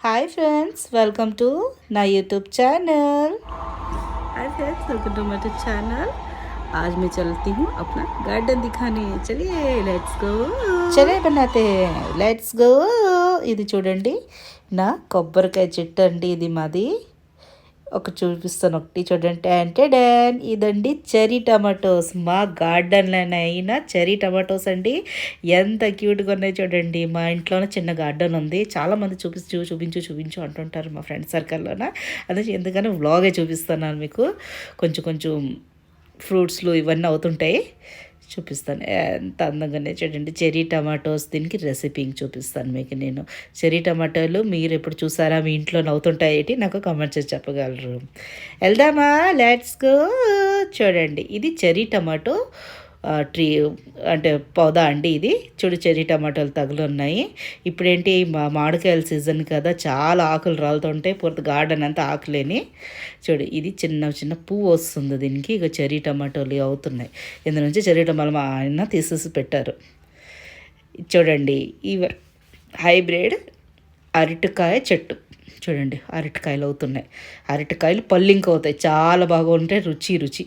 Hi friends, welcome to ना YouTube channel. Hi friends, welcome to my YouTube channel. आज मैं चलती हूँ अपना गार्डन दिखाने। चलिए लेट्स गो। चले बनाते हैं, लेट्स गो। ఇది చూడండి నా కొబ్బరికాయ చెట్టు అండి, ఇది మాది. చూపిస్తాను, ఒకటి చూడండి. అంటే డాన్ ఇదండి చెరీ టమాటోస్, మా గార్డెన్లోనే అయినా చెరీ టమాటోస్ అండి. ఎంత క్యూట్గా ఉన్నాయి చూడండి. మా ఇంట్లోనే చిన్న గార్డెన్ ఉంది. చాలామంది చూపించు అంటుంటారు మా ఫ్రెండ్స్ సర్కిల్లోన. అదే ఎందుకని వ్లాగే చూపిస్తున్నాను మీకు. కొంచెం కొంచెం ఫ్రూట్స్లు ఇవన్నీ అవుతుంటాయి, చూపిస్తాను. ఎంత అందంగానే చూడండి చెరీ టమాటోస్. దీనికి రెసిపీ చూపిస్తాను మీకు నేను. చెరీ టమాటోలు మీరు ఎప్పుడు చూసారా, మీ ఇంట్లో నవ్వుతుంటాయేటి, నాకు కామెంట్ చేసి చెప్పగలరు. వెళ్దామా, లెట్స్ గో. చూడండి, ఇది చెరీ టమాటో ట్రీ అంటే పౌదా అండి. ఇది చూడు, చెరీ టమాటాలు తగులున్నాయి. ఇప్పుడేంటి మామిడికాయల సీజన్ కదా, చాలా ఆకులు రాలుతుంటాయి. పూర్తి గార్డెన్ అంతా ఆకులేని. చూడు, ఇది చిన్న చిన్న పువ్వు వస్తుంది దీనికి. ఇక చెరీ టమాటోలు అవుతున్నాయి. ఇందు నుంచి చెరీ టమాటాలు మా ఆయన తీసేసి పెట్టారు. చూడండి, ఇవి హైబ్రిడ్ అరటికాయ చెట్టు. చూడండి, అరటికాయలు అవుతున్నాయి. అరటికాయలు పళ్ళు ఇంకా అవుతాయి, చాలా బాగా ఉంటాయి. రుచి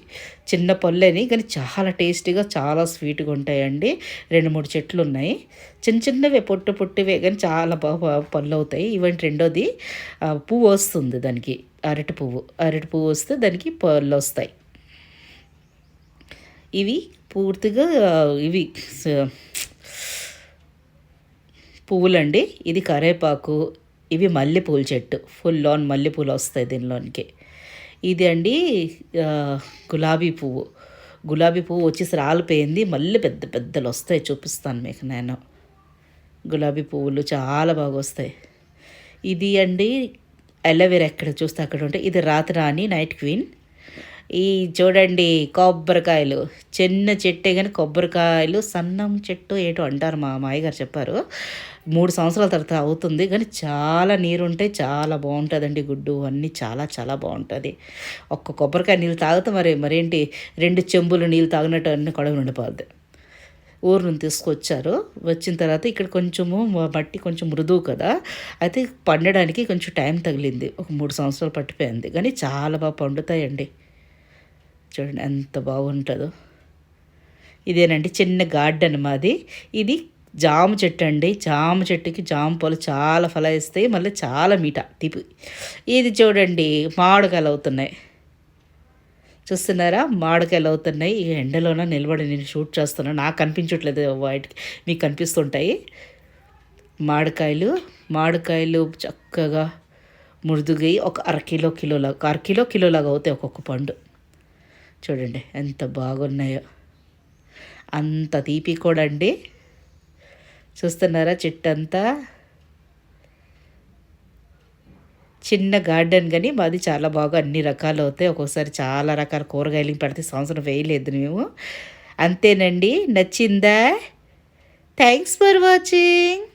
చిన్న పళ్ళని కానీ చాలా టేస్టీగా, చాలా స్వీట్గా ఉంటాయండి. 2-3 చెట్లు ఉన్నాయి, చిన్నవే, పొట్టివే కానీ చాలా బాగా పళ్ళు అవుతాయి. ఇవంటి రెండోది పువ్వు వస్తుంది దానికి, అరటి పువ్వు వస్తే దానికి పళ్ళు వస్తాయి. ఇవి పూర్తిగా ఇవి పువ్వులండి. ఇది కరేపాకు. ఇవి మల్లెపూల చెట్టు, ఫుల్ ఆన్ మల్లెపూలు వస్తాయి దీనిలోనికి. ఇది అండి గులాబీ పువ్వు వచ్చేసి రాలిపోయింది, మళ్ళీ పెద్దలు వస్తాయి. చూపిస్తాను మీకు నేను. గులాబీ పువ్వులు చాలా బాగా వస్తాయి. ఇది అండి అలోవెరా, ఎక్కడ చూస్తే అక్కడ ఉంటాయి. ఇది రాతరాణి, నైట్ క్వీన్. ఈ చూడండి కొబ్బరికాయలు, చిన్న చెట్టే కానీ కొబ్బరికాయలు, సన్నం చెట్టు ఏటో అంటారు, మా మాయగారు చెప్పారు. 3 సంవత్సరాల తర్వాత అవుతుంది కానీ చాలా నీరు ఉంటే చాలా బాగుంటుందండి. గుడ్డు అన్నీ చాలా బాగుంటుంది. ఒక్క కొబ్బరికాయ నీళ్ళు తాగితే మరేంటి 2 చెంబులు నీళ్ళు తాగినట్టు అన్నీ కడుగు నిండిపోద్ది. ఊరు నుంచి తీసుకొచ్చారు. వచ్చిన తర్వాత ఇక్కడ కొంచెము మట్టి కొంచెం మృదువు కదా, అయితే పండడానికి కొంచెం టైం తగిలింది. ఒక 3 సంవత్సరాలు పట్టిపోయింది కానీ చాలా బాగా పండుతాయండి. చూడండి ఎంత బాగుంటుందో. ఇదేనండి చిన్న గార్డెన్ మాది. ఇది జామ చెట్టు అండి. జామ చెట్టుకి జామ పళ్ళు చాలా ఫలాయిస్తాయి, మళ్ళీ చాలా తీపి. ఇది చూడండి మామిడికాయలు అవుతున్నాయి. చూస్తున్నారా, మామిడికాయలు అవుతున్నాయి. ఈ ఎండలోన నిలబడి నేను షూట్ చేస్తున్నాను, నాకు కనిపించట్లేదు, వాటికి మీకు కనిపిస్తుంటాయి. మామిడికాయలు చక్కగా మృదుగై ఒక అరకిలోలాగా అవుతాయి ఒక్కొక్క పండు. చూడండి ఎంత బాగున్నాయో, అంత తీపి కూడా అండి. చూస్తున్నారా, చెట్టు అంతా చిన్న గార్డెన్ కానీ మాది చాలా బాగా అన్ని రకాలు అవుతాయి. ఒక్కొక్కసారి చాలా రకాల కూరగాయలు పెడితే సంవత్సరం వేయలేదు మేము. అంతేనండి, నచ్చిందా? Thanks for watching.